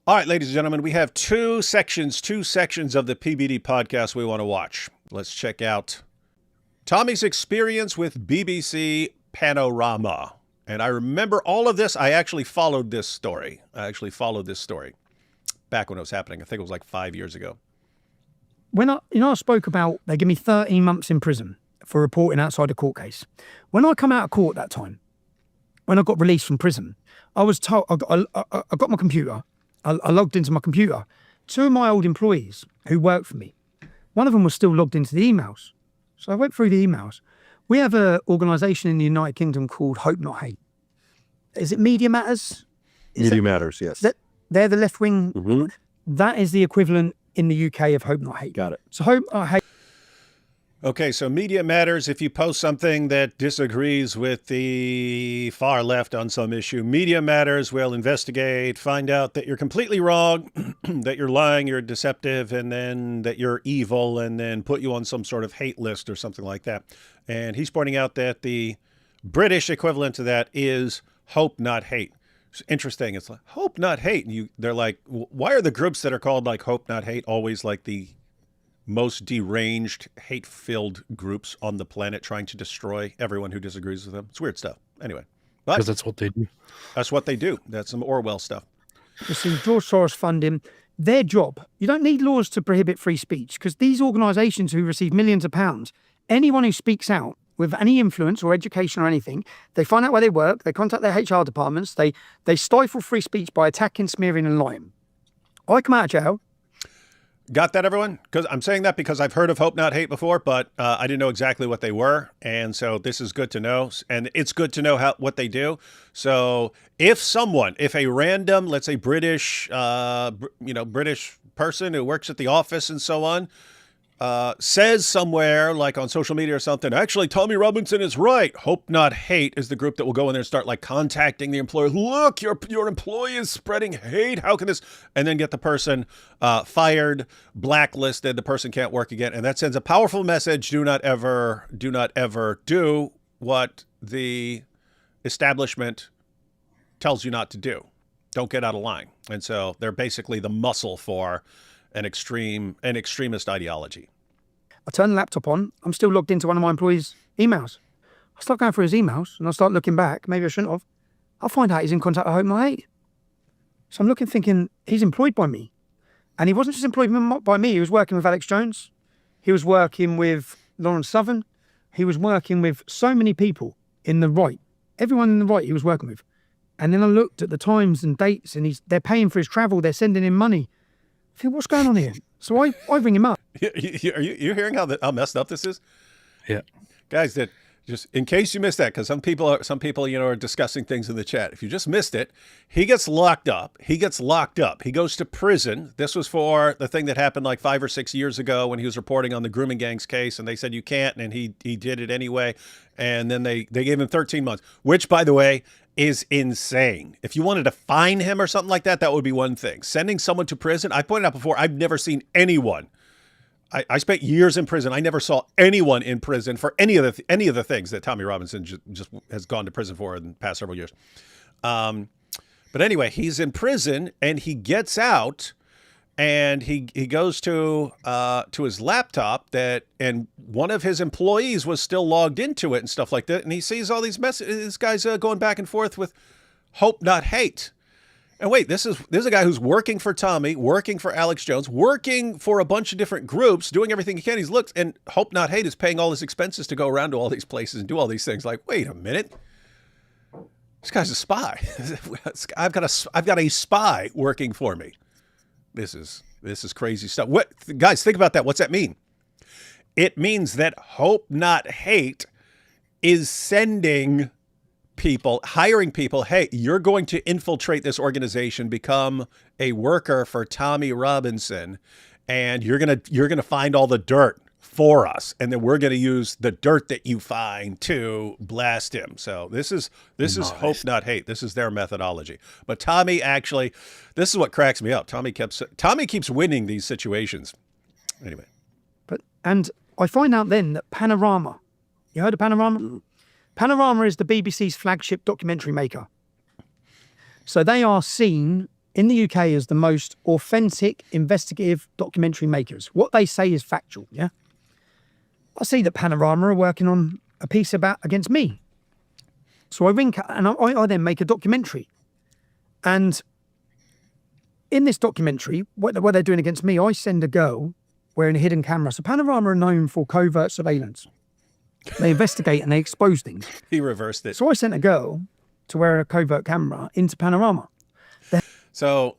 All right, ladies and gentlemen, we have two sections of the PBD podcast we want to watch. Let's check out Tommy's experience with BBC Panorama. And I remember all of this. I actually followed this story. Back when it was happening. I think it was like 5 years ago. When I spoke about they give me 13 months in prison for reporting outside a court case. When I come out of court that time, when I got released from prison, I was told, I got my computer. I logged into my computer. Two of my old employees who worked for me, one of them was still logged into the emails. So I went through the emails. We have an organisation in the United Kingdom called Hope Not Hate. Is it Media Matters? Media Matters, yes. They're the left wing. Mm-hmm. That is the equivalent in the UK of Hope Not Hate. Got it. So Hope Not Hate. Okay, so Media Matters, if you post something that disagrees with the far left on some issue, Media Matters will investigate, find out that you're completely wrong, that you're lying, you're deceptive, and then that you're evil, and then put you on some sort of hate list or something like that. And he's pointing out that the British equivalent to that is Hope Not Hate. It's interesting. It's like, Hope Not Hate. And they're like, why are the groups that are called like Hope Not Hate always like the most deranged, hate-filled groups on the planet trying to destroy everyone who disagrees with them? It's weird stuff. Anyway. Because that's what they do. That's what they do. That's some Orwell stuff. You see, George Soros funding, their job. You don't need laws to prohibit free speech because these organisations who receive millions of pounds, anyone who speaks out with any influence or education or anything, they find out where they work, they contact their HR departments, they stifle free speech by attacking, smearing and lying. I come out of jail. Got that, everyone? Because I'm saying that because I've heard of Hope Not Hate before, but I didn't know exactly what they were, and so this is good to know, and it's good to know what they do. So if a random, let's say British person who works at the office and so on, says somewhere like on social media or something, actually Tommy Robinson is right, Hope Not Hate is the group that will go in there and start like contacting the employer. Look, your employee is spreading hate. How can this? And then get the person fired, blacklisted. The person can't work again. And that sends a powerful message. Do not ever do what the establishment tells you not to do. Don't get out of line. And so they're basically the muscle for an extremist ideology. I turn the laptop on. I'm still logged into one of my employees' emails. I start going through his emails and I start looking back. Maybe I shouldn't have. I'll find out he's in contact with Hope Not Hate. So I'm looking, thinking he's employed by me. And he wasn't just employed by me. He was working with Alex Jones. He was working with Lawrence Southern. He was working with so many people in the right. Everyone in the right he was working with. And then I looked at the times and dates and they're paying for his travel. They're sending him money. I think, what's going on here? So I ring him up. Are you hearing how messed up this is? Yeah. Guys, that just in case you missed that, because some people are discussing things in the chat. If you just missed it, he gets locked up. He goes to prison. This was for the thing that happened like 5 or 6 years ago when he was reporting on the grooming gangs case, and they said you can't, and he did it anyway. And then they gave him 13 months, which, by the way, is insane. If you wanted to fine him or something like that, that would be one thing. Sending someone to prison, I pointed out before, I've never seen anyone. I spent years in prison. I never saw anyone in prison for any of the things that Tommy Robinson just has gone to prison for in the past several years. But anyway, he's in prison and he gets out and he goes to his laptop and one of his employees was still logged into it and stuff like that. And he sees all these messages. This guy's going back and forth with Hope Not Hate. And wait, this is a guy who's working for Tommy, working for Alex Jones, working for a bunch of different groups, doing everything he can. He's looked, and Hope Not Hate is paying all his expenses to go around to all these places and do all these things. Like, wait a minute, this guy's a spy. I've got a spy working for me. This is crazy stuff. What, guys, think about that. What's that mean? It means that Hope Not Hate is sending people, hiring people, hey, you're going to infiltrate this organization, become a worker for Tommy Robinson, and you're gonna find all the dirt for us, and then we're gonna use the dirt that you find to blast him. So this is nice. Hope Not Hate. This is their methodology. But Tommy actually, this is what cracks me up. Tommy keeps winning these situations. Anyway, and I find out then that Panorama. You heard of Panorama? Panorama is the BBC's flagship documentary maker. So they are seen in the UK as the most authentic investigative documentary makers. What they say is factual, yeah? I see that Panorama are working on a piece against me. So I ring, and I then make a documentary. And in this documentary, what they're doing against me, I send a girl wearing a hidden camera. So Panorama are known for covert surveillance. They investigate and they expose things. He reversed it. So I sent a girl to wear a covert camera into Panorama. So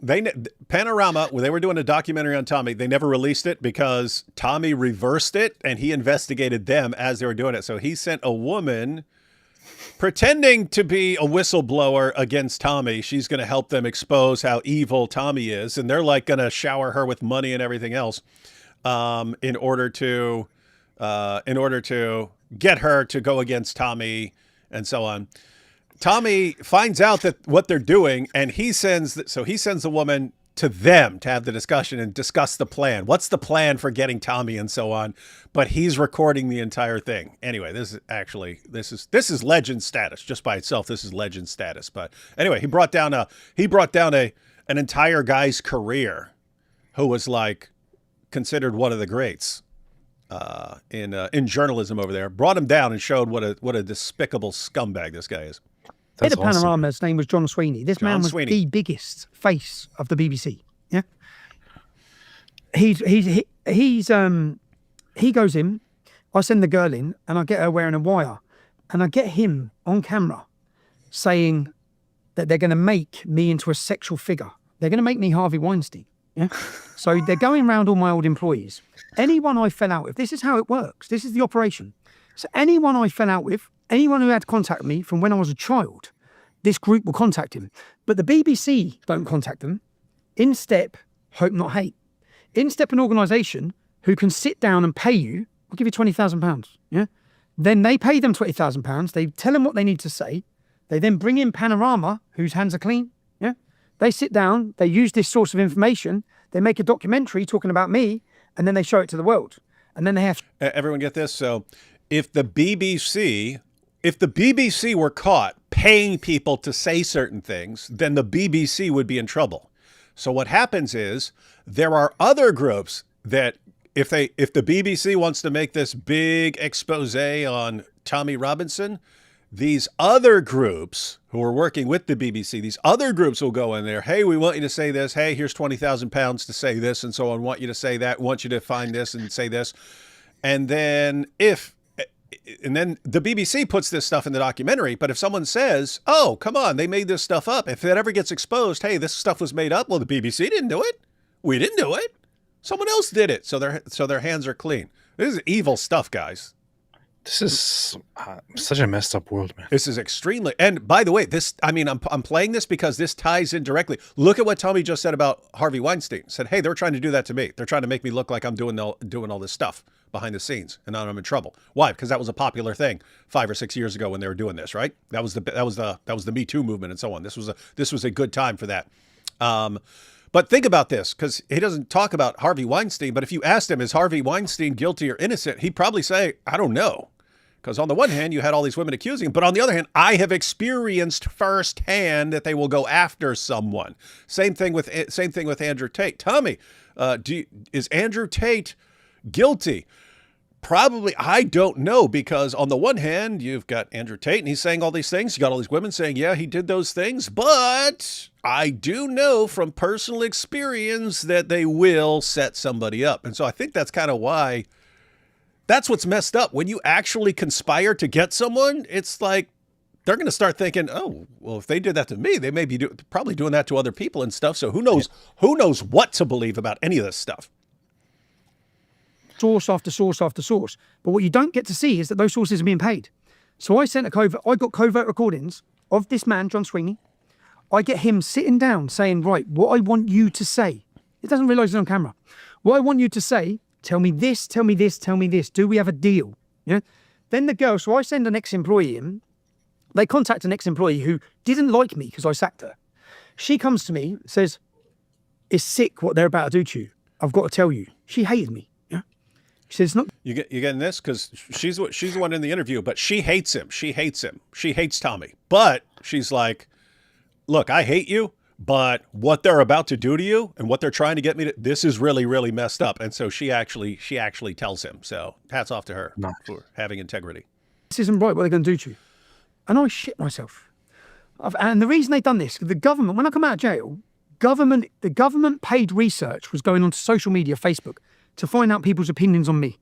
Panorama, when they were doing a documentary on Tommy, they never released it because Tommy reversed it and he investigated them as they were doing it. So he sent a woman pretending to be a whistleblower against Tommy. She's going to help them expose how evil Tommy is. And they're like going to shower her with money and everything else in order to get her to go against Tommy and so on. Tommy finds out that what they're doing, and he sends the woman to them to have the discussion and discuss the plan. What's the plan for getting Tommy and so on? But he's recording the entire thing. Anyway, this is legend status just by itself. This is legend status. But anyway, he brought down an entire guy's career, who was like considered one of the greats in journalism over there. Brought him down and showed what a despicable scumbag this guy is. Head of Panorama's name was John Sweeney. This man was the biggest face of the BBC. Yeah, he goes in. I send the girl in, and I get her wearing a wire, and I get him on camera saying that they're going to make me into a sexual figure. They're going to make me Harvey Weinstein. Yeah, so they're going around all my old employees. Anyone I fell out with. This is how it works. This is the operation. So anyone I fell out with. Anyone who had contact with me from when I was a child, this group will contact him. But the BBC don't contact them. In step, Hope Not Hate. In step, an organisation who can sit down and pay you, I'll give you £20,000. Yeah. Then they pay them £20,000. They tell them what they need to say. They then bring in Panorama, whose hands are clean. Yeah. They sit down, they use this source of information, they make a documentary talking about me, and then they show it to the world. And then they have... Everyone get this? So if the BBC were caught paying people to say certain things, then the BBC would be in trouble. So what happens is there are other groups that if the BBC wants to make this big expose on Tommy Robinson, these other groups who are working with the BBC, these other groups will go in there. Hey, we want you to say this. Hey, here's £20,000 to say this and so on. Want you to say that. Want you to find this and say this. And then the BBC puts this stuff in the documentary, but if someone says, oh, come on, they made this stuff up. If it ever gets exposed, hey, this stuff was made up. Well, the BBC didn't do it. We didn't do it. Someone else did it. So their hands are clean. This is evil stuff, guys. This is such a messed up world, man. This is extremely, and by the way, I'm playing this because this ties in directly. Look at what Tommy just said about Harvey Weinstein. Said, hey, they're trying to do that to me. They're trying to make me look like I'm doing all this stuff behind the scenes, and now I'm in trouble. Why? Because that was a popular thing 5 or 6 years ago when they were doing this, right? That was the Me Too movement and so on. This was a good time for that. But think about this, because he doesn't talk about Harvey Weinstein. But if you asked him, is Harvey Weinstein guilty or innocent? He'd probably say, I don't know. Because on the one hand, you had all these women accusing him, but on the other hand, I have experienced firsthand that they will go after someone. Same thing with Andrew Tate. Tommy, is Andrew Tate guilty? Probably, I don't know, because on the one hand, you've got Andrew Tate and he's saying all these things. You got all these women saying, yeah, he did those things. But I do know from personal experience that they will set somebody up. And so I think that's kind of why. That's what's messed up. When you actually conspire to get someone, it's like they're going to start thinking, oh, well, if they did that to me, they may be probably doing that to other people and stuff. So who knows what to believe about any of this stuff. Source after source after source. But what you don't get to see is that those sources are being paid. So I got covert recordings of this man, John Sweeney. I get him sitting down saying, right, what I want you to say. He doesn't realize it's on camera. What I want you to say, tell me this, tell me this, tell me this. Do we have a deal? Yeah. Then the girl, so I send an ex-employee in. They contact an ex-employee who didn't like me because I sacked her. She comes to me, says, it's sick what they're about to do to you. I've got to tell you. She hated me. Yeah. She says, "Not." You getting this? Because she's the one in the interview, but she hates him. She hates him. She hates Tommy. But she's like, look, I hate you, but what they're about to do to you and what they're trying to get me to, this is really, really messed up. And so she actually tells him. So hats off to her Nice. for having integrity. This isn't right, what they're going to do to you. And I shit myself. And the reason they've done this, the government, when I come out of jail, the government paid research was going onto social media, Facebook, to find out people's opinions on me.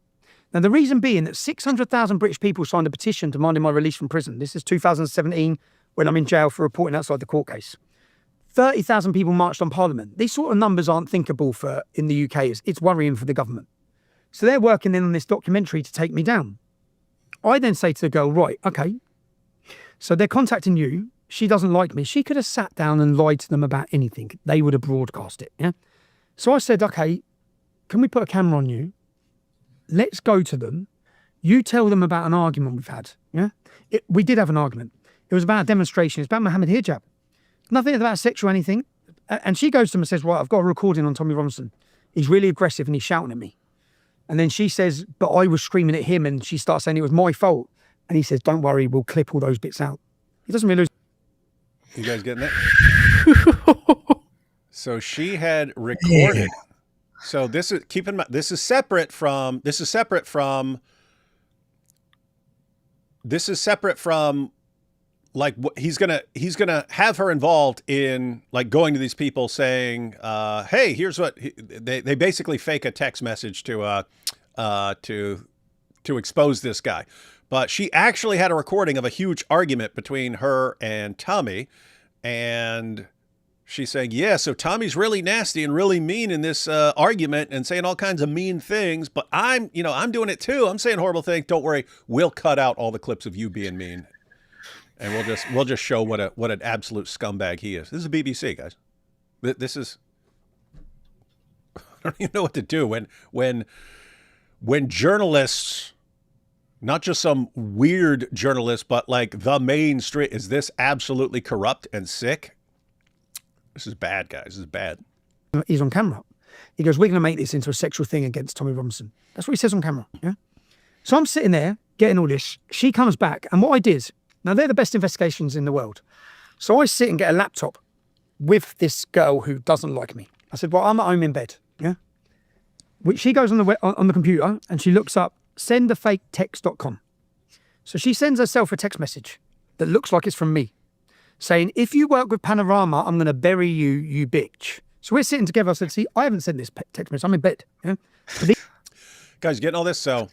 Now, the reason being that 600,000 British people signed a petition demanding my release from prison. This is 2017, when I'm in jail for reporting outside the court case. 30,000 people marched on Parliament. These sort of numbers aren't thinkable for in the UK. It's worrying for the government. So they're working then on this documentary to take me down. I then say to the girl, right, okay. So they're contacting you. She doesn't like me. She could have sat down and lied to them about anything. They would have broadcast it, yeah? So I said, okay, can we put a camera on you? Let's go to them. You tell them about an argument we've had, yeah? We did have an argument. It was about a demonstration. It's about Mohammed hijab. Nothing about sex or anything. And she goes to him and says, right, I've got a recording on Tommy Robinson. He's really aggressive and he's shouting at me. And then she says, but I was screaming at him, and she starts saying it was my fault. And he says, don't worry, we'll clip all those bits out. He doesn't really lose. You guys getting that? So she had recorded. So this is, keep in mind, this is separate from like what he's gonna have her involved in, like going to these people saying, hey, here's what they basically fake a text message to expose this guy. But she actually had a recording of a huge argument between her and Tommy, and she's saying, yeah, so Tommy's really nasty and really mean in this argument and saying all kinds of mean things, but I'm doing it too. I'm saying horrible things. Don't worry, we'll cut out all the clips of you being mean. And we'll just show what an absolute scumbag he is. This is BBC, guys. This is, I don't even know what to do when journalists, not just some weird journalists, but like the mainstream, is this absolutely corrupt and sick? This is bad, guys. This is bad. He's on camera. He goes, we're going to make this into a sexual thing against Tommy Robinson. That's what he says on camera. Yeah. So I'm sitting there getting all this. She comes back, and what I did. Now, they're the best investigations in the world. So I sit and get a laptop with this girl who doesn't like me. I said, well, I'm at home in bed, yeah? She goes on the computer and she looks up sendafaketext.com. So she sends herself a text message that looks like it's from me, saying, if you work with Panorama, I'm going to bury you, you bitch. So we're sitting together. I said, see, I haven't sent this text message. I'm in bed. Yeah? Guys, getting all this, so...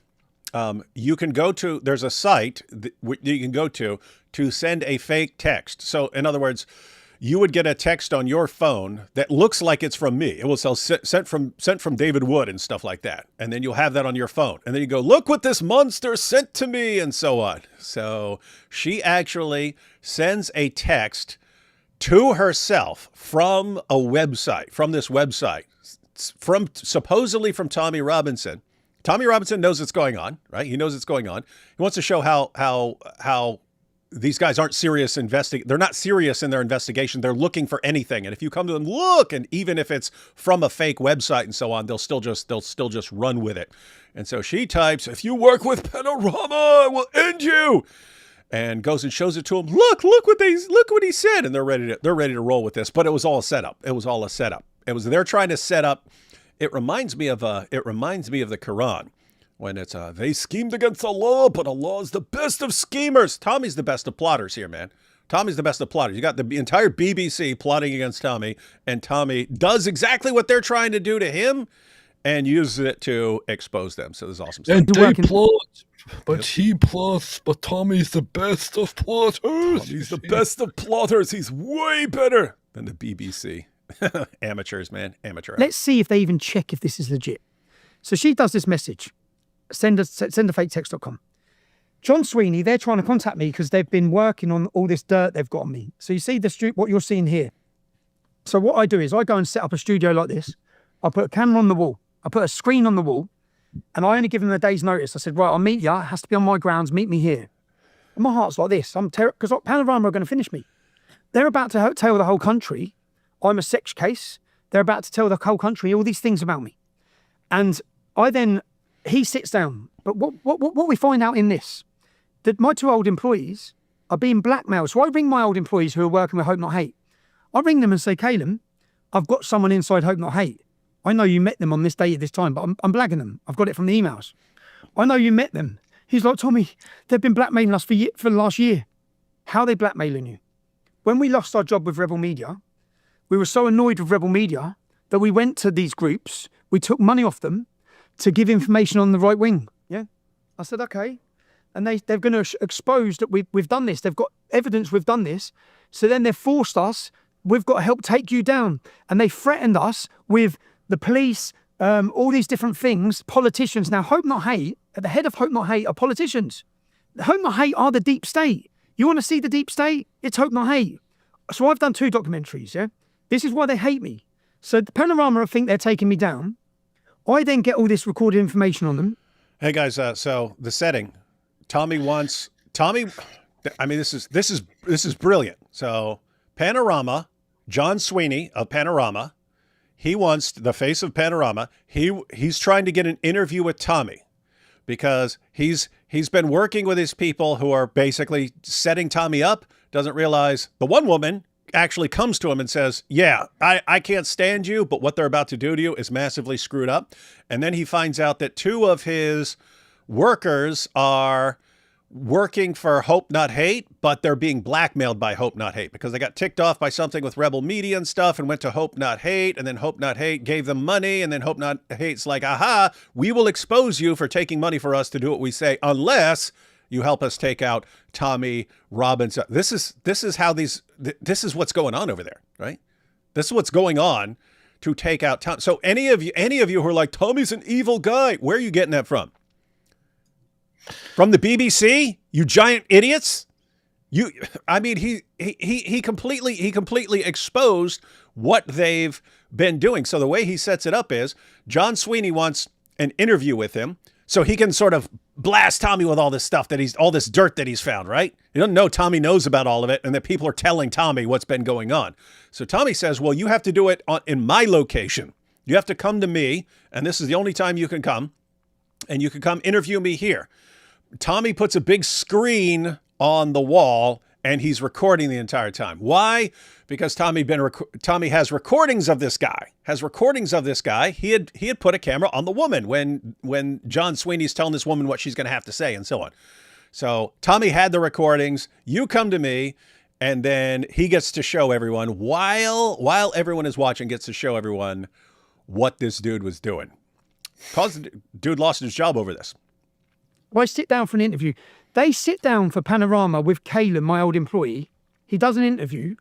you can go to, there's a site that you can go to send a fake text. So in other words, you would get a text on your phone that looks like it's from me. It will say sent from David Wood and stuff like that. And then you'll have that on your phone. And then you go, look what this monster sent to me, and so on. So she actually sends a text to herself from a website, from this website, supposedly from Tommy Robinson. Tommy Robinson knows what's going on, right? He knows what's going on. He wants to show how these guys aren't serious they're not serious in their investigation. They're looking for anything. And if you come to them, look, and even if it's from a fake website and so on, they'll still just run with it. And so she types, if you work with Panorama, I will end you. And goes and shows it to him. Look what he said. And they're ready to roll with this. But it was all a setup. It was all a setup. They're trying to set up. It reminds me of the Quran, when it's they schemed against Allah, but Allah is the best of schemers. Tommy's the best of plotters here, man. Tommy's the best of plotters. You got the entire BBC plotting against Tommy, and Tommy does exactly what they're trying to do to him, and uses it to expose them. So this is awesome stuff. And they plot, but he plots. But Tommy's the best of plotters. He's the best of plotters. He's way better than the BBC. Amateurs, man. Amateur. Let's see if they even check if this is legit. So she does this message. Sendafaketext.com. John Sweeney, they're trying to contact me because they've been working on all this dirt they've got on me. So you see what you're seeing here. So what I do is I go and set up a studio like this. I put a camera on the wall. I put a screen on the wall. And I only give them a day's notice. I said, right, I'll meet you. It has to be on my grounds. Meet me here. And my heart's like this. I'm because Panorama are going to finish me. They're about to tell the whole country I'm a sex case. They're about to tell the whole country all these things about me. And he sits down. But what we find out in this, that my two old employees are being blackmailed. So I ring my old employees who are working with Hope Not Hate. I ring them and say, Caleb, I've got someone inside Hope Not Hate. I know you met them on this day at this time, but I'm blagging them. I've got it from the emails. I know you met them. He's like, Tommy, they've been blackmailing us for the last year. How are they blackmailing you? When we lost our job with Rebel Media, we were so annoyed with Rebel Media that we went to these groups, we took money off them to give information on the right wing. Yeah. I said, okay. And they're going to expose that we've done this. They've got evidence we've done this. So then they've forced us, we've got to help take you down. And they threatened us with the police, all these different things, politicians. Now, Hope Not Hate, at the head of Hope Not Hate are politicians. Hope Not Hate are the deep state. You want to see the deep state? It's Hope Not Hate. So I've done 2 documentaries, yeah? This is why they hate me. So the Panorama think they're taking me down. I then get all this recorded information on them. Hey guys, so the setting, I mean, this is brilliant. So Panorama, John Sweeney of Panorama, he wants the face of Panorama. He's trying to get an interview with Tommy because he's been working with his people who are basically setting Tommy up, doesn't realize the one woman actually comes to him and says, yeah, I can't stand you, but what they're about to do to you is massively screwed up. And then he finds out that 2 of his workers are working for Hope Not Hate, but they're being blackmailed by Hope Not Hate because they got ticked off by something with Rebel Media and stuff and went to Hope Not Hate, and then Hope Not Hate gave them money, and then Hope Not Hate's like, aha, we will expose you for taking money for us to do what we say unless you help us take out Tommy Robinson. This is what's going on over there, right? This is what's going on to take out Tom. So any of you who are like, Tommy's an evil guy, where are you getting that from? From the BBC? You giant idiots? He completely exposed what they've been doing. So the way he sets it up is John Sweeney wants an interview with him so he can sort of blast Tommy with all this stuff all this dirt that he's found, right? He doesn't know Tommy knows about all of it and that people are telling Tommy what's been going on. So Tommy says, well, you have to do it in my location. You have to come to me, and this is the only time you can come, and you can come interview me here. Tommy puts a big screen on the wall and he's recording the entire time. Why? Because Tommy has recordings of this guy. He had put a camera on the woman when John Sweeney's telling this woman what she's going to have to say and so on. So Tommy had the recordings. You come to me, and then he gets to show everyone while everyone is watching, gets to show everyone what this dude was doing. Cause the dude lost his job over this. I sit down for an interview. They sit down for Panorama with Caleb, my old employee. He does an interview.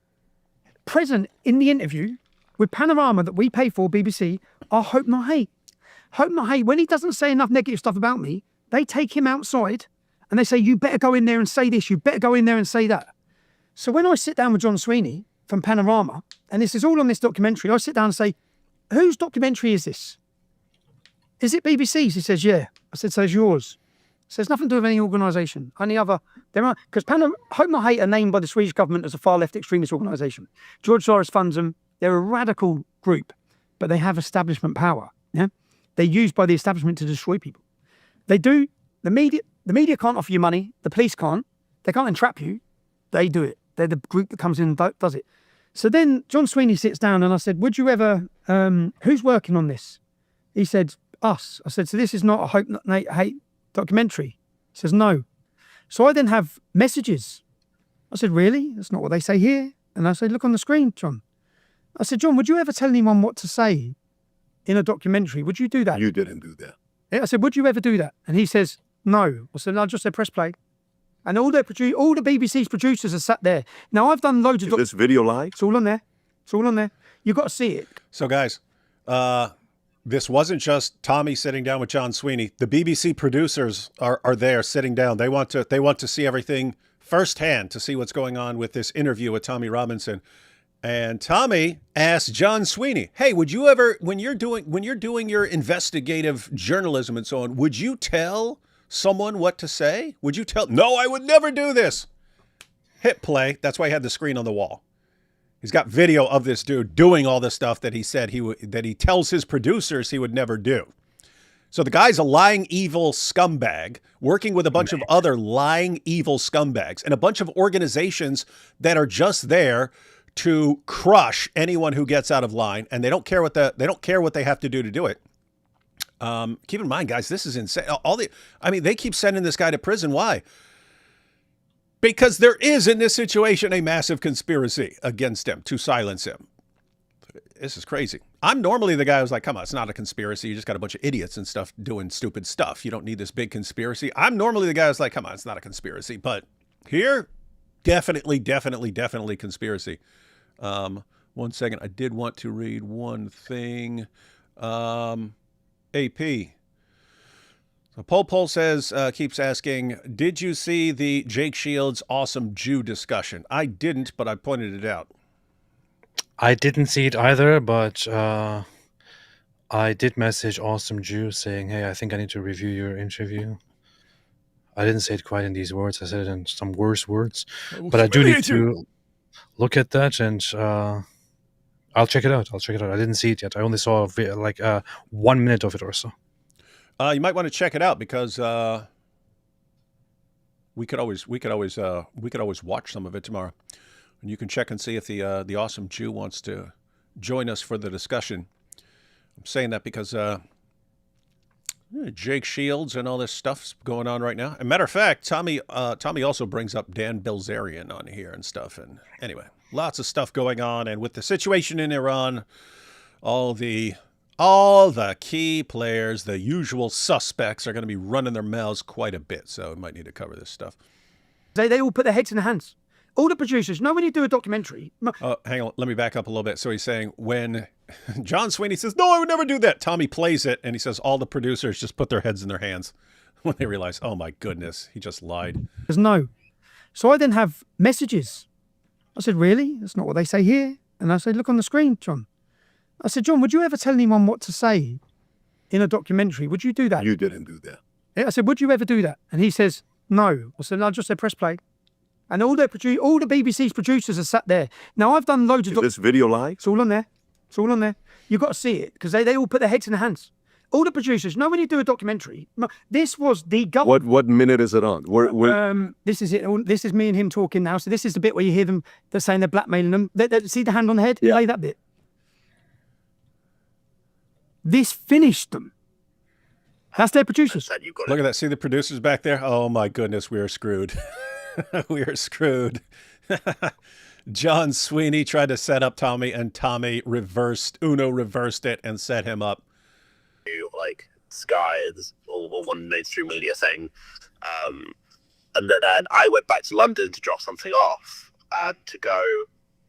Present in the interview with Panorama that we pay for, BBC, are Hope Not Hate. Hope Not Hate, when he doesn't say enough negative stuff about me, they take him outside and they say, you better go in there and say this, you better go in there and say that. So when I sit down with John Sweeney from Panorama, and this is all on this documentary, I sit down and say, whose documentary is this? Is it BBC's? He says, yeah. I said, so it's yours. So it's nothing to do with any organisation. Only other, there are, because Hope Not Hate are named by the Swedish government as a far left extremist organisation. George Soros funds them. They're a radical group, but they have establishment power. Yeah, they're used by the establishment to destroy people. They do. The media can't offer you money. The police can't. They can't entrap you. They do it. They're the group that comes in and does it. So then John Sweeney sits down and I said, would you ever, who's working on this? He said, us. I said, so this is not a Hope Not Hate documentary? He says, no. So I then have messages. I said, really? That's not what they say here. And I said, look on the screen, John. I said, John, would you ever tell anyone what to say in a documentary? Would you do that? You didn't do that. I said, would you ever do that? And he says, no. I said, I just said press play. And all the BBC's producers are sat there. Now, I've done loads of... Is this video live? It's all on there. It's all on there. You've got to see it. So, guys, this wasn't just Tommy sitting down with John Sweeney. The BBC producers are there sitting down. They want to see everything firsthand, to see what's going on with this interview with Tommy Robinson. And Tommy asked John Sweeney, hey, would you ever, when you're doing your investigative journalism and so on, would you tell someone what to say? Would you tell? No, I would never do this. Hit play. That's why he had the screen on the wall. He's got video of this dude doing all the stuff that he said that he tells his producers he would never do. So the guy's a lying, evil scumbag working with a bunch of other lying, evil scumbags and a bunch of organizations that are just there to crush anyone who gets out of line, and they don't care what they have to do it. Keep in mind, guys, this is insane. They keep sending this guy to prison. Why? Because there is in this situation a massive conspiracy against him to silence him. This is crazy. I'm normally the guy who's like, come on, it's not a conspiracy. You just got a bunch of idiots and stuff doing stupid stuff. You don't need this big conspiracy. I'm normally the guy who's like, come on, it's not a conspiracy. But here, definitely conspiracy. 1 second. I did want to read one thing. AP. So Pol says, keeps asking, did you see the Jake Shields awesome Jew discussion? I didn't, but I pointed it out. I didn't see it either, but I did message Awesome Jew saying, hey, I think I need to review your interview. I didn't say it quite in these words. I said it in some worse words. But I do need to look at that, and I'll check it out. I didn't see it yet. I only saw 1 minute of it or so. You might want to check it out because we could always watch some of it tomorrow. And you can check and see if the awesome Jew wants to join us for the discussion. I'm saying that because Jake Shields and all this stuff's going on right now. As a matter of fact, Tommy also brings up Dan Bilzerian on here and stuff. And anyway, lots of stuff going on. And with the situation in Iran, all the key players, the usual suspects, are going to be running their mouths quite a bit. So we might need to cover this stuff. They all put their heads in their hands. All the producers, when you do a documentary... hang on, let me back up a little bit. So he's saying when John Sweeney says, no, I would never do that, Tommy plays it, and he says all the producers just put their heads in their hands when they realize, oh my goodness, he just lied. There's no. So I then have messages. I said, really? That's not what they say here. And I said, look on the screen, John. I said, John, would you ever tell anyone what to say in a documentary? Would you do that? You didn't do that. Yeah, I said, would you ever do that? And he says, no. I said, no, just say press play. And all the BBC's producers are sat there. Now, I've done loads of... Is this video live? It's all on there. It's all on there. You've got to see it because they all put their heads in their hands. All the producers, when you do a documentary, this was the... What minute is it on? This is it. This is me and him talking now. So this is the bit where you hear them, they're saying they're blackmailing them. See the hand on the head? Yeah. Play that bit. This finished them. That's their producers. Look at that. See the producers back there? Oh my goodness, we are screwed. We are screwed. John Sweeney tried to set up Tommy, and Tommy reversed it and set him up. Like Sky or one mainstream media thing. And then I went back to London to drop something off and to go,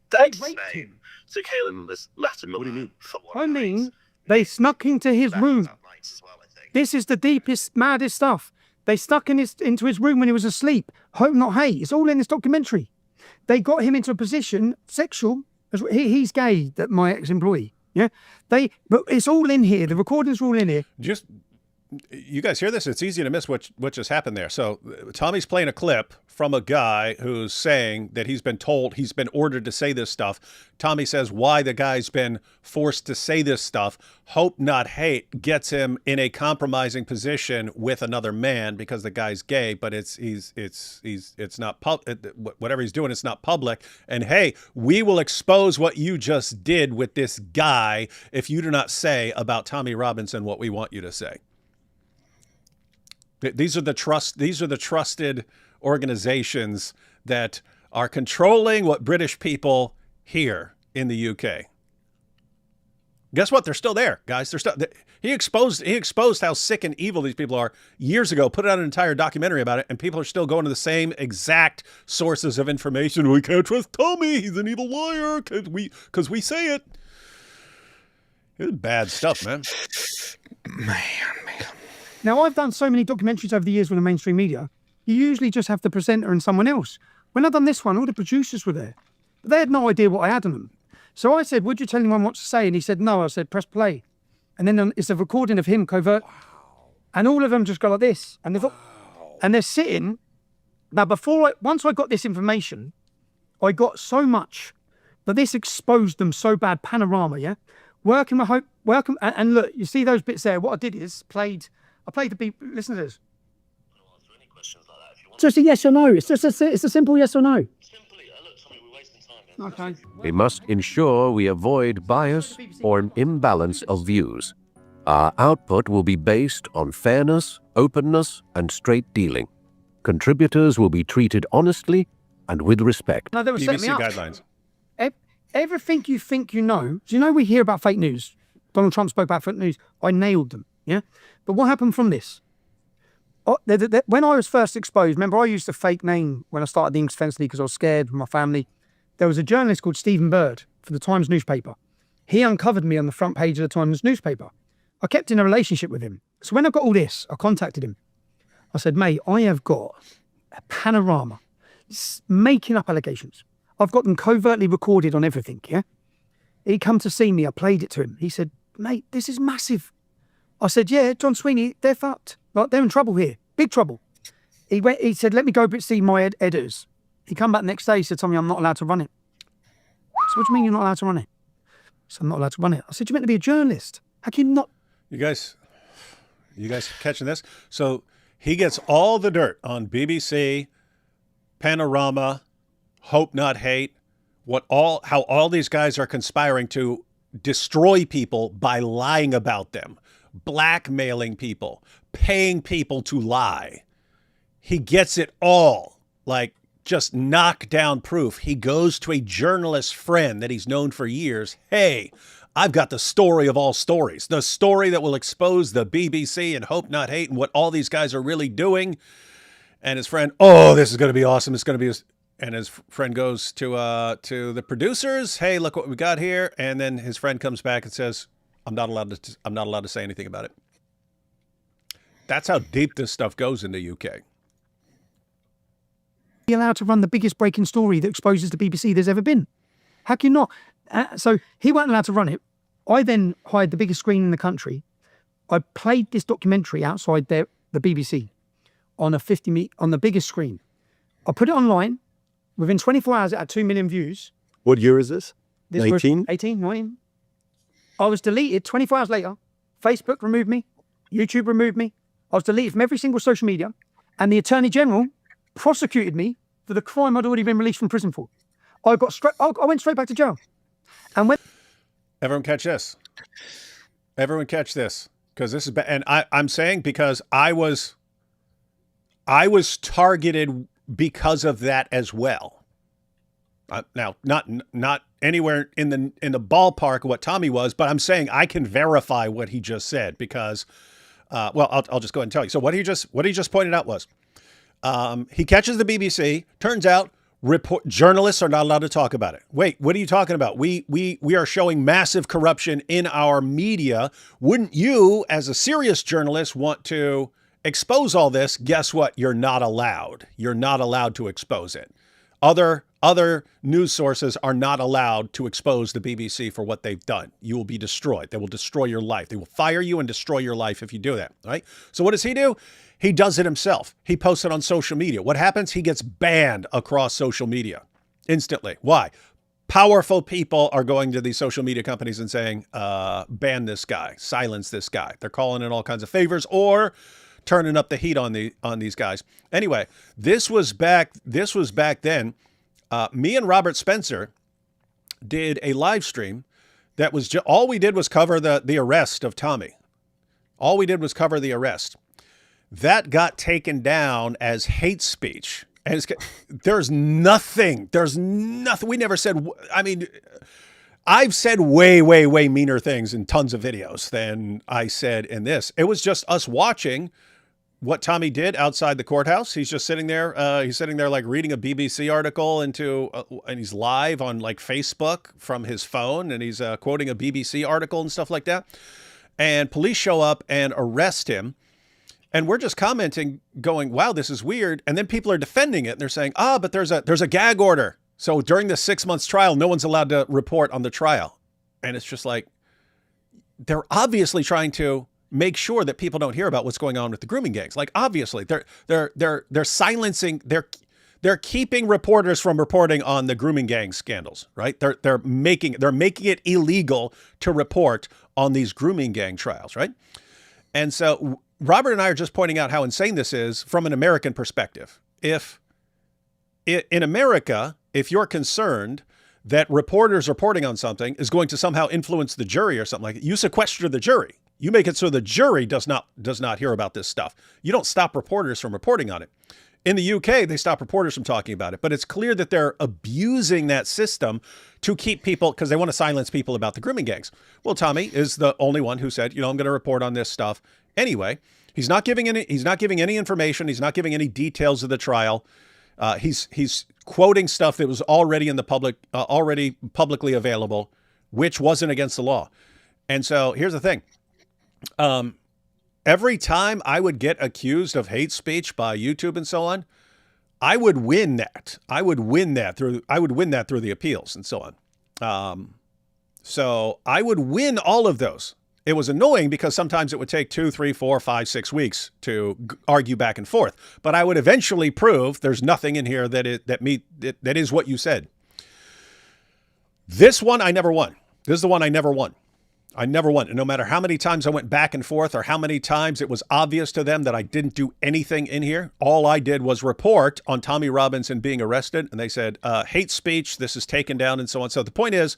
thanks name. So Kaelin was left him. What do you mean? I mean, they snuck into his room. This is the deepest, maddest stuff. They stuck into his room when he was asleep. Hope not hate. It's all in this documentary. They got him into a position, sexual. He's gay, that my ex-employee. Yeah, but it's all in here. The recordings are all in here. You guys hear this? It's easy to miss what just happened there. So Tommy's playing a clip from a guy who's saying that he's been ordered to say this stuff. Tommy says why the guy's been forced to say this stuff. Hope not hate gets him in a compromising position with another man because the guy's gay, but it's not whatever he's doing, it's not public. And hey, we will expose what you just did with this guy if you do not say about Tommy Robinson what we want you to say. These are the trusted organizations that are controlling what British people hear in the UK. Guess what? They're still there, guys. He exposed how sick and evil these people are years ago, put out an entire documentary about it, and people are still going to the same exact sources of information. We can't trust Tommy. He's an evil liar because we say it. It's bad stuff, man. Man. Now, I've done so many documentaries over the years with the mainstream media. You usually just have the presenter and someone else. When I've done this one, all the producers were there. But they had no idea what I had on them. So I said, would you tell anyone what to say? And he said, no. I said, press play. And then it's a recording of him covert. Wow. And all of them just go like this. And they're sitting. Now, once I got this information, I got so much that this exposed them so bad. Panorama, yeah? Welcome. And look, you see those bits there? What I did is I played the beat. Listen to this. Just a yes or no. It's a simple yes or no. Simply, look, Tommy, we're wasting time. Okay. We must ensure we avoid bias or an imbalance of views. Our output will be based on fairness, openness, and straight dealing. Contributors will be treated honestly and with respect. No, they were setting me BBC up. guidelines. Everything you think you know. Do you know we hear about fake news? Donald Trump spoke about fake news. I nailed them. Yeah. But what happened from this? When I was first exposed, remember I used a fake name when I started the English Defence League because I was scared for my family. There was a journalist called Stephen Bird for the Times newspaper. He uncovered me on the front page of the Times newspaper. I kept in a relationship with him. So when I got all this, I contacted him. I said, mate, I have got a panorama making up allegations. I've got them covertly recorded on everything, yeah? He come to see me, I played it to him. He said, mate, this is massive. I said, yeah, John Sweeney, they're fucked. Like, they're in trouble here, big trouble. He said, let me go see my editors. He come back the next day, he said, Tommy, I'm not allowed to run it. So what do you mean you're not allowed to run it? So I'm not allowed to run it. I said, you're meant to be a journalist. How can you not? You guys catching this? So he gets all the dirt on BBC, Panorama, Hope Not Hate, how all these guys are conspiring to destroy people by lying about them, blackmailing people, paying people to lie. He gets it all, like just knockdown proof. He goes to a journalist friend that he's known for years. Hey, I've got the story of all stories, the story that will expose the BBC and Hope Not Hate and what all these guys are really doing. And his friend, oh, this is going to be awesome. It's going to be, and his friend goes to the producers. Hey, look what we got here. And then his friend comes back and says, I'm not allowed to say anything about it. That's how deep this stuff goes in the UK. Be allowed to run the biggest breaking story that exposes the BBC there's ever been. How can you not? So he wasn't allowed to run it. I then hired the biggest screen in the country. I played this documentary outside the BBC on on the biggest screen. I put it online. Within 24 hours, it had 2 million views. What year is this? This 19? 18, 19. I was deleted 24 hours later. Facebook removed me. YouTube removed me. I was deleted from every single social media. And the Attorney General prosecuted me for the crime I'd already been released from prison for. I went straight back to jail. And when Everyone catch this. Everyone catch this. Because this is bad. And I'm saying because I was targeted because of that as well. Now, not anywhere in the ballpark of what Tommy was, but I'm saying I can verify what he just said because, I'll just go ahead and tell you. So what he just pointed out was, he catches the BBC. Turns out, journalists are not allowed to talk about it. Wait, what are you talking about? We are showing massive corruption in our media. Wouldn't you, as a serious journalist, want to expose all this? Guess what? You're not allowed. You're not allowed to expose it. Other news sources are not allowed to expose the BBC for what they've done. You will be destroyed. They will destroy your life. They will fire you and destroy your life if you do that. Right? So what does he do? He does it himself. He posts it on social media. What happens? He gets banned across social media instantly. Why? Powerful people are going to these social media companies and saying, ban this guy, silence this guy. They're calling in all kinds of favors or turning up the heat on these guys. Anyway, this was back then. Me and Robert Spencer did a live stream that was all we did was cover the arrest of Tommy. All we did was cover the arrest. That got taken down as hate speech. And there's nothing. We never said, I mean, I've said way, way, way meaner things in tons of videos than I said in this. It was just us watching what Tommy did outside the courthouse. He's just sitting there. He's sitting there like reading a BBC article and he's live on like Facebook from his phone and he's quoting a BBC article and stuff like that. And police show up and arrest him. And we're just commenting going, wow, this is weird. And then people are defending it. And they're saying, but there's a gag order. So during the 6 months trial, no one's allowed to report on the trial. And it's just like, they're obviously trying to make sure that people don't hear about what's going on with the grooming gangs. Like, obviously they're silencing, they're keeping reporters from reporting on the grooming gang scandals, right? They're making it illegal to report on these grooming gang trials, right? And so Robert and I are just pointing out how insane this is from an American perspective. In America, if you're concerned that reporters reporting on something is going to somehow influence the jury or something like that. You sequester the jury. You make it so the jury does not hear about this stuff. You don't stop reporters from reporting on it. In the UK, they stop reporters from talking about it, but it's clear that they're abusing that system to keep people, because they want to silence people about the grooming gangs. Well, Tommy is the only one who said, I'm going to report on this stuff anyway. He's not giving any information. He's not giving any details of the trial. He's quoting stuff that was already in the public, already publicly available, which wasn't against the law. And so here's the thing. Every time I would get accused of hate speech by YouTube and so on, I would win that. I would win that through the appeals and so on. So I would win all of those. It was annoying because sometimes it would take 2, 3, 4, 5, 6 weeks to argue back and forth. But I would eventually prove there's nothing in here that is what you said. This one I never won. This is the one I never won. I never won. And no matter how many times I went back and forth or how many times it was obvious to them that I didn't do anything in here, all I did was report on Tommy Robinson being arrested. And they said, hate speech, this is taken down and so on. So the point is,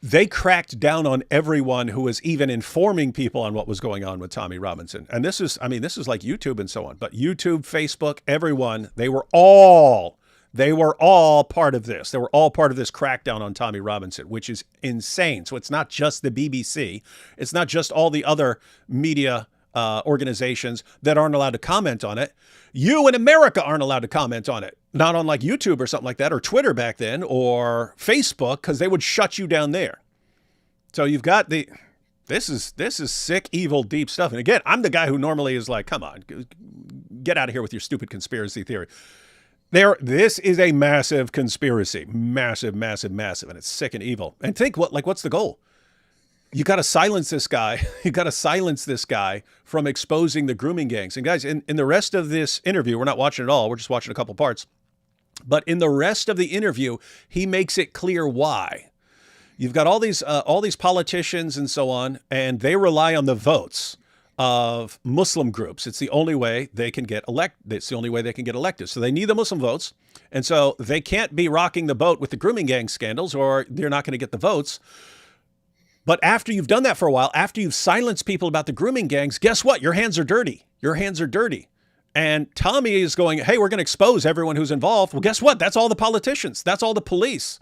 they cracked down on everyone who was even informing people on what was going on with Tommy Robinson. And this is like YouTube and so on. But YouTube, Facebook, everyone, they were all part of this. They were all part of this crackdown on Tommy Robinson, which is insane. So it's not just the BBC. It's not just all the other media organizations that aren't allowed to comment on it. You in America aren't allowed to comment on it. Not on like YouTube or something like that, or Twitter back then, or Facebook, because they would shut you down there. So you've got this is sick, evil, deep stuff. And again, I'm the guy who normally is like, come on, get out of here with your stupid conspiracy theory. This is a massive conspiracy, massive, massive, massive, and it's sick and evil. And think what's the goal? You got to silence this guy. You got to silence this guy from exposing the grooming gangs. And guys, in the rest of this interview, we're not watching it all. We're just watching a couple parts. But in the rest of the interview, he makes it clear why. You've got all these politicians and so on, and they rely on the votes of Muslim groups. It's the only way they can get elected. It's the only way they can get elected. So they need the Muslim votes. And so they can't be rocking the boat with the grooming gang scandals, or they're not going to get the votes. But after you've done that for a while, after you've silenced people about the grooming gangs, guess what? Your hands are dirty. Your hands are dirty. And Tommy is going, hey, we're going to expose everyone who's involved. Well, guess what? That's all the politicians. That's all the police.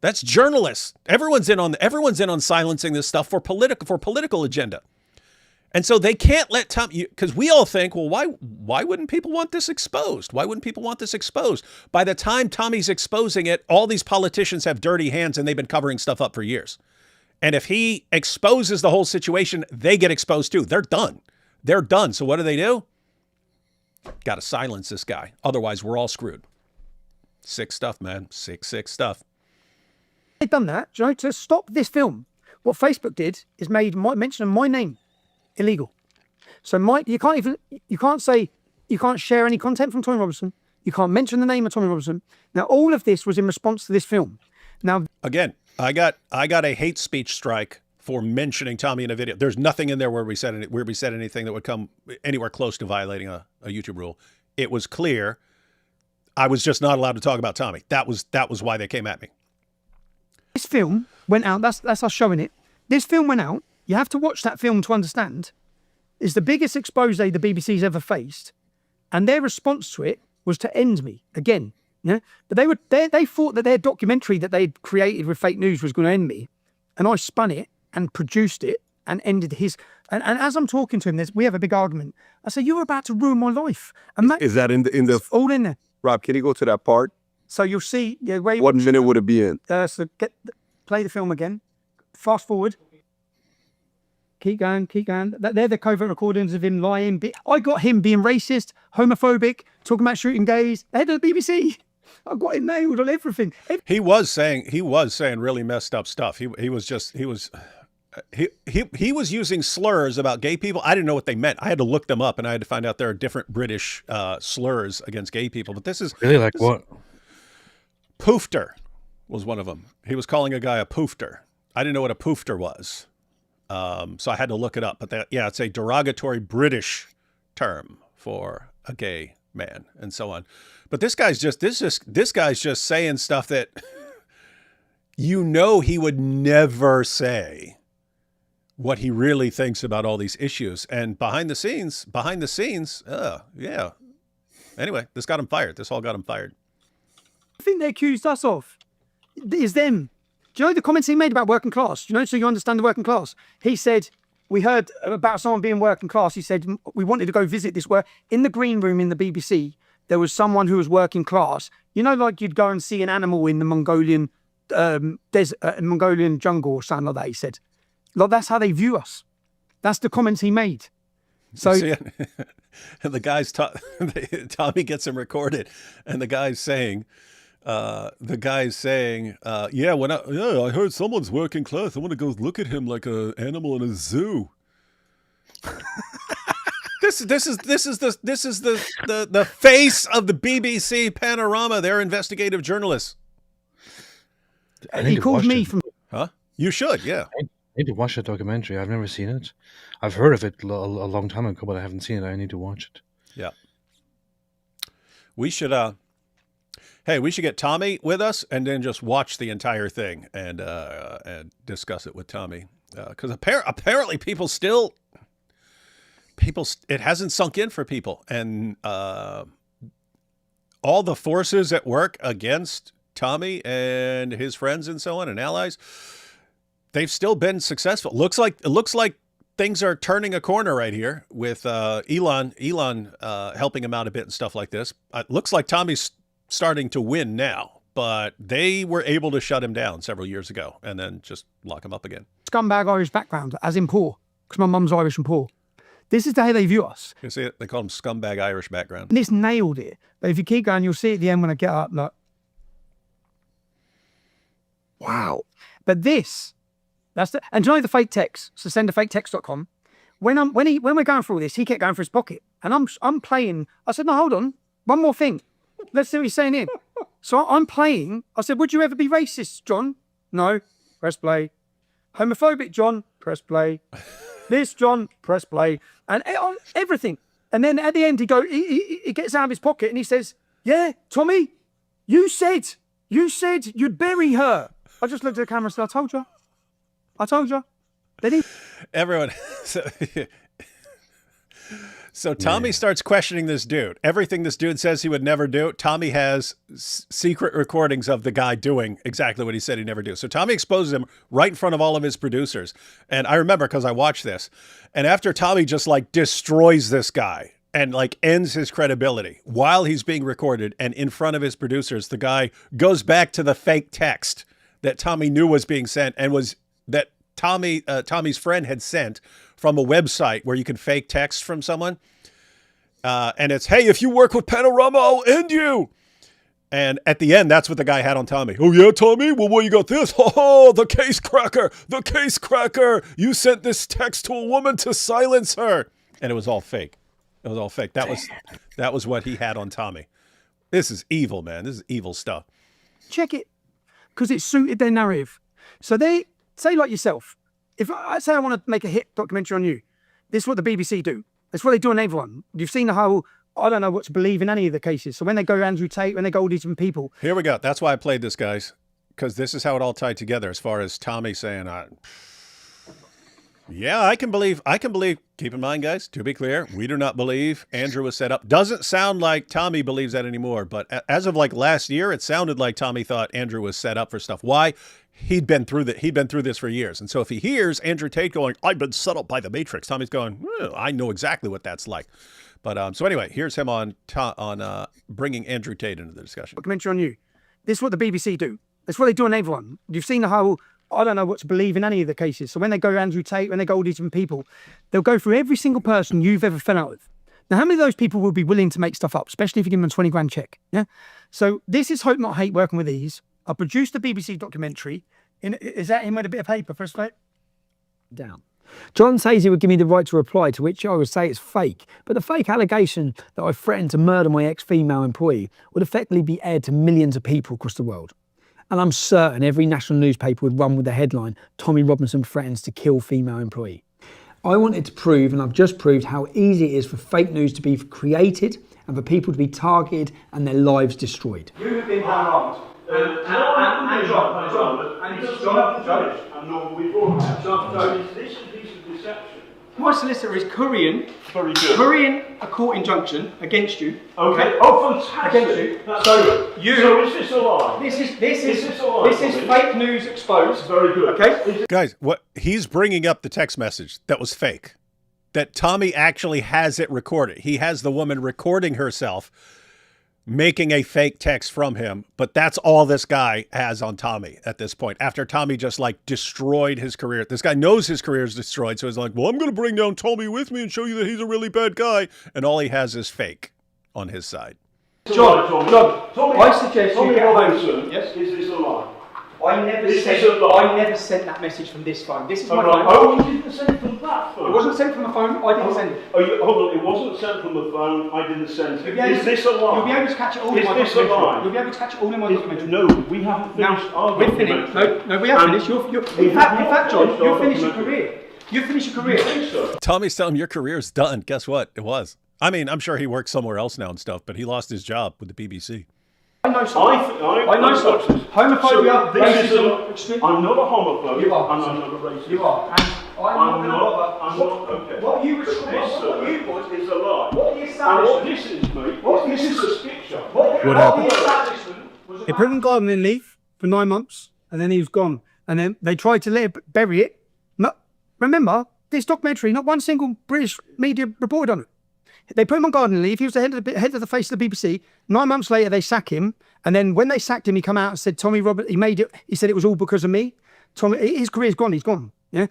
That's journalists. Everyone's in on silencing this stuff for political agenda. And so they can't let Tommy, because we all think, well, why wouldn't people want this exposed? Why wouldn't people want this exposed? By the time Tommy's exposing it, all these politicians have dirty hands and they've been covering stuff up for years. And if he exposes the whole situation, they get exposed too. They're done. They're done. So what do? Got to silence this guy. Otherwise, we're all screwed. Sick stuff, man. Sick stuff. They've done that, to stop this film. What Facebook did is made mention of my name illegal. So you can't share any content from Tommy Robinson. You can't mention the name of Tommy Robinson. Now, all of this was in response to this film. Now, again, I got a hate speech strike for mentioning Tommy in a video. There's nothing in there where we said anything that would come anywhere close to violating a YouTube rule. It was clear I was just not allowed to talk about Tommy. That was why they came at me. This film went out. That's us showing it. This film went out. You have to watch that film to understand. It's the biggest expose the BBC's ever faced, and their response to it was to end me again. Yeah, but they thought that their documentary that they'd created with fake news was going to end me, and I spun it and produced it and ended his. And as I'm talking to him, we have a big argument. I say, "You're about to ruin my life." And is that in the all in there? Rob, can you go to that part? So you'll see. Yeah, what minute would it be in? So play the film again. Fast forward. Keep going. They're the covert recordings of him lying. I got him being racist, homophobic, talking about shooting gays. The head of the BBC. I got him nailed on everything. He was saying really messed up stuff. He was using slurs about gay people. I didn't know what they meant. I had to look them up, and I had to find out there are different British slurs against gay people. But this is really like what? Poofter was one of them. He was calling a guy a poofter. I didn't know what a poofter was. So I had to look it up. But it's a derogatory British term for a gay man, and so on. But this guy's just saying stuff that he would never say what he really thinks about all these issues. And behind the scenes, yeah. Anyway, this got him fired. This all got him fired. I think they accused us of is them. Do you know the comments he made about working class? Do you know, so you understand the working class? He said, we heard about someone being working class. He said, we wanted to go visit this work. In the green room in the BBC, there was someone who was working class. You know, like you'd go and see an animal in the Mongolian Mongolian jungle or something like that, he said. Like, that's how they view us. That's the comments he made. So, and the guy's Tommy gets him recorded, and the guy's saying, I heard someone's working class. I want to go look at him like an animal in a zoo. This is the face of the BBC Panorama. They're investigative journalists. he called me from. Huh? You should, yeah. I need to watch that documentary. I've never seen it. I've heard of it a long time ago, but I haven't seen it. I need to watch it. Yeah. We should we should get Tommy with us and then just watch the entire thing and discuss it with Tommy. Because apparently it hasn't sunk in for people. And all the forces at work against Tommy and his friends and so on and allies, they've still been successful. It looks like things are turning a corner right here with Elon helping him out a bit and stuff like this. It looks like Tommy's starting to win now, but they were able to shut him down several years ago and then just lock him up again. Scumbag Irish background, as in poor, because my mum's Irish and poor. This is the way they view us. You see it? They call him scumbag Irish background. And it's nailed it. But if you keep going, you'll see at the end when I get up, like, wow. But this, and do you know the fake text? So send a faketext.com. When we're going through all this, he kept going for his pocket. And I'm playing. I said, no, hold on. One more thing. Let's see what he's saying here. So I'm playing. I said, would you ever be racist, John? No. Press play. Homophobic, John? Press play. This, John? Press play. And on everything. And then at the end, he gets out of his pocket and he says, yeah, Tommy, you said you'd bury her. I just looked at the camera and said, I told you. Then he... Everyone... So Tommy starts questioning this dude. Everything this dude says he would never do, Tommy has secret recordings of the guy doing exactly what he said he'd never do. So Tommy exposes him right in front of all of his producers. And I remember because I watched this. And after Tommy just like destroys this guy and like ends his credibility while he's being recorded and in front of his producers, the guy goes back to the fake text that Tommy knew was being sent and was that Tommy's friend had sent from a website where you can fake text from someone. And it's, hey, if you work with Panorama, I'll end you. And at the end, that's what the guy had on Tommy. Oh, yeah, Tommy? Well, what you got this? Oh, the case cracker. The case cracker. You sent this text to a woman to silence her. And it was all fake. It was all fake. That was what he had on Tommy. This is evil, man. This is evil stuff. Check it. Because it suited their narrative. So they say like yourself, if I say I want to make a hit documentary on you, this is what the BBC do. That's what they do on everyone. You've seen the whole, I don't know what to believe in any of the cases. So when they go Andrew Tate, when they go all these different people. Here we go. That's why I played this, guys, because this is how it all tied together as far as Tommy saying, yeah, I can believe, keep in mind, guys, to be clear, we do not believe Andrew was set up. Doesn't sound like Tommy believes that anymore, but as of like last year, it sounded like Tommy thought Andrew was set up for stuff. Why? He'd been through this for years. And so if he hears Andrew Tate going, I've been set up by the Matrix, Tommy's going, I know exactly what that's like. But so anyway, here's him on bringing Andrew Tate into the discussion. Documentary on you. This is what the BBC do. That's what they do on everyone. You've seen the whole, I don't know what to believe in any of the cases. So when they go Andrew Tate, when they go all these different people, they'll go through every single person you've ever fell out with. Now, how many of those people will be willing to make stuff up, especially if you give them a 20 grand check? Yeah. So this is Hope Not Hate working with these. I produced the BBC documentary. Is that him with a bit of paper? First plate? Down. John says he would give me the right to reply, to which I would say it's fake. But the fake allegation that I threatened to murder my ex-female employee would effectively be aired to millions of people across the world. And I'm certain every national newspaper would run with the headline, Tommy Robinson threatens to kill female employee. I wanted to prove, and I've just proved, how easy it is for fake news to be created and for people to be targeted and their lives destroyed. You have been harmed. And John, this is a deception. My solicitor is currying a court injunction against you. Okay. Oh, fantastic. Against you. So is this a lie? This is fake news exposed. Very good. Okay. Guys, what he's bringing up the text message that was fake. That Tommy actually has it recorded. He has the woman recording herself making a fake text from him, but that's all this guy has on Tommy at this point. After Tommy just like destroyed his career. This guy knows his career is destroyed, so he's like, well, I'm going to bring down Tommy with me and show you that he's a really bad guy. And all he has is fake on his side. John, I suggest you get home. Yes? Is this a lie? I never sent that message from this phone. This is my phone. Oh, you didn't send it from that phone? It wasn't sent from the phone. I didn't send it. Hold on. It wasn't sent from the phone. I didn't send it. Is this a lie? You'll be able to catch it all in my documentary. Is this a lie? You'll be able to catch it all in my documentary. No, we haven't finished our documentary. No, we haven't finished. In fact, John, you'll finish your career. You finish your career. I think so. Tommy's telling him your career's done. Guess what? It was. I mean, I'm sure he works somewhere else now and stuff, but he lost his job with the BBC. I know something. I know something. Homophobia, racism, extreme. I'm not a homophobe. You are. And I'm not a racist. You are. And I'm not. Okay. What you was is a lie. What the establishment? And what this is, mate. This is a skit show. What happened? The establishment was. They put him on gardening leave for 9 months, and then he was gone. And then they tried to bury it. No, remember, this documentary, not one single British media reported on it. They put him on gardening leave. He was the head of the face of the BBC. 9 months later, they sack him. And then when they sacked him, he come out and said, Tommy Robert, he made it. He said it was all because of me. Tommy, his career's gone. He's gone. Yeah.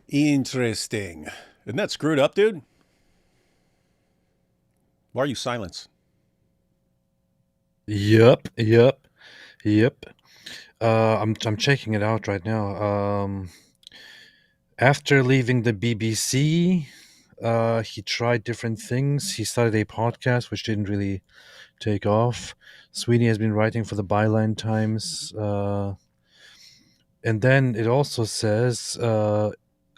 Interesting. Isn't that screwed up, dude? Why are you silent? Yep. I'm checking it out right now. After leaving the BBC, he tried different things. He started a podcast, which didn't really take off. Sweeney has been writing for the Byline Times. And then it also says,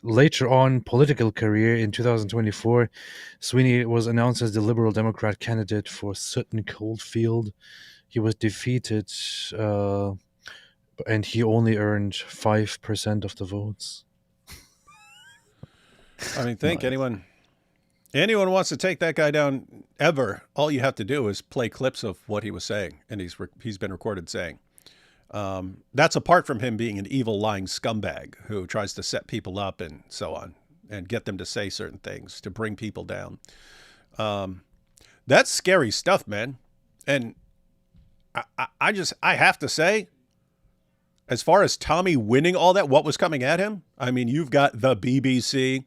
later on, political career in 2024, Sweeney was announced as the Liberal Democrat candidate for Sutton Coldfield. He was defeated, and he only earned 5% of the votes. I mean, think anyone wants to take that guy down ever, all you have to do is play clips of what he was saying, and he's been recorded saying. That's apart from him being an evil, lying scumbag who tries to set people up and so on and get them to say certain things to bring people down. That's scary stuff, man. And I have to say, as far as Tommy winning all that, what was coming at him? I mean, you've got the BBC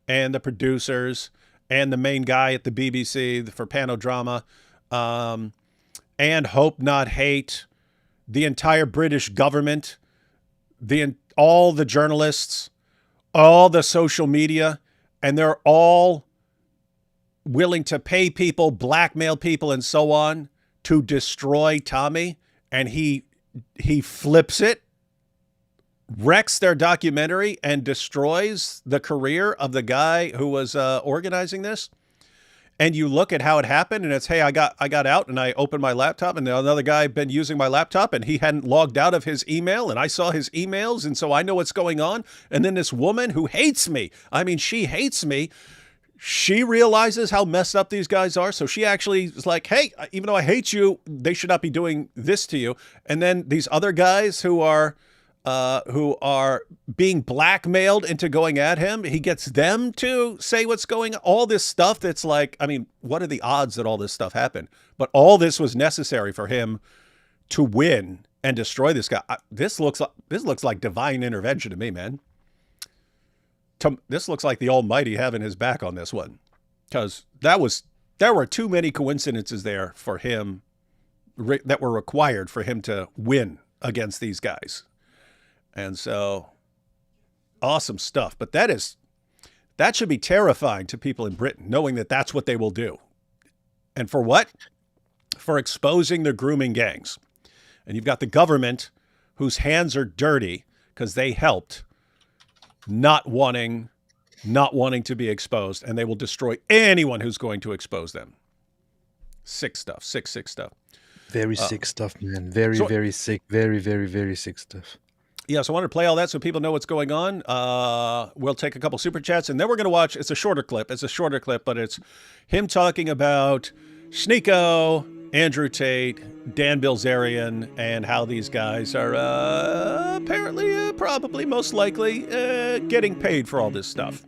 and the producers and the main guy at the BBC for Panodrama, and Hope Not Hate, the entire British government, all the journalists, all the social media, and they're all willing to pay people, blackmail people, and so on to destroy Tommy, and he flips it, wrecks their documentary, and destroys the career of the guy who was organizing this. And you look at how it happened, and it's, hey, I got out and I opened my laptop, and another guy had been using my laptop, and he hadn't logged out of his email, and I saw his emails, and so I know what's going on. And then this woman who hates me, I mean, she hates me. She realizes how messed up these guys are, so she actually is like, hey, even though I hate you, they should not be doing this to you. And then these other guys who are being blackmailed into going at him, he gets them to say what's going on. All this stuff that's like, I mean, what are the odds that all this stuff happened? But all this was necessary for him to win and destroy this guy. This looks like divine intervention to me, man. This looks like the Almighty having his back on this one, because there were too many coincidences there for him that were required for him to win against these guys. And so, awesome stuff. But that should be terrifying to people in Britain, knowing that that's what they will do. And for what? For exposing the grooming gangs. And you've got the government whose hands are dirty because they helped not wanting to be exposed, and they will destroy anyone who's going to expose them. Sick stuff. Sick stuff. Very sick stuff, man. Very, very sick. Very, very, very sick stuff. Yeah, so I wanted to play all that so people know what's going on. We'll take a couple super chats, and then we're going to watch. It's a shorter clip. But it's him talking about Sneeko, Andrew Tate, Dan Bilzerian, and how these guys are apparently, probably, most likely, getting paid for all this stuff.